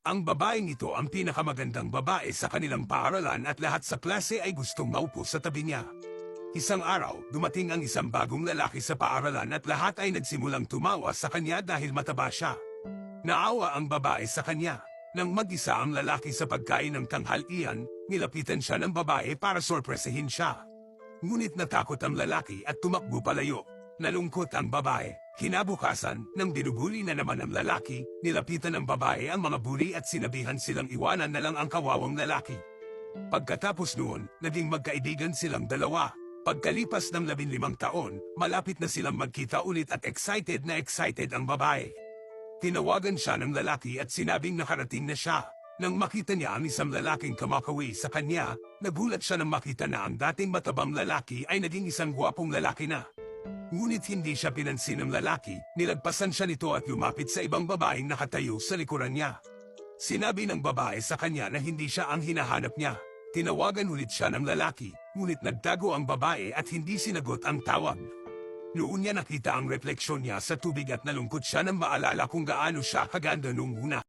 Ang babaeng ito ang pinakamagandang babae sa kanilang paaralan at lahat sa klase ay gustong maupo sa tabi niya. Isang araw, dumating ang isang bagong lalaki sa paaralan at lahat ay nagsimulang tumawa sa kanya dahil mataba siya. Naawa ang babae sa kanya. Nang mag-isa ang lalaki sa pagkain ng tanghalian, nilapitan siya ng babae para sorpresahin siya. Ngunit natakot ang lalaki at tumakbo palayo. Nalungkot ang babae. Kinabukasan, nang binubuli na naman ang lalaki, nilapitan ng babae ang mga bully at sinabihan silang iwanan na lang ang kawawang lalaki. Pagkatapos noon, naging magkaibigan silang dalawa. Pagkalipas ng 15 taon, malapit na silang magkita ulit at excited ang babae. Tinawagan siya ng lalaki at sinabing nakarating na siya. Nang makita niya ang isang lalaking kumakawi sa kanya, nagulat siya nang makita na ang dating matabang lalaki ay naging isang gwapong lalaki na. Ngunit hindi siya pinansin ng lalaki, nilagpasan siya nito at lumapit sa ibang babaeng nakatayo sa likuran niya. Sinabi ng babae sa kanya na hindi siya ang hinahanap niya. Tinawagan ulit siya ng lalaki, ngunit nagtago ang babae at hindi sinagot ang tawag. Noon niya nakita ang refleksyon niya sa tubig at nalungkot siya nang maalala kung gaano siya kaganda nung una.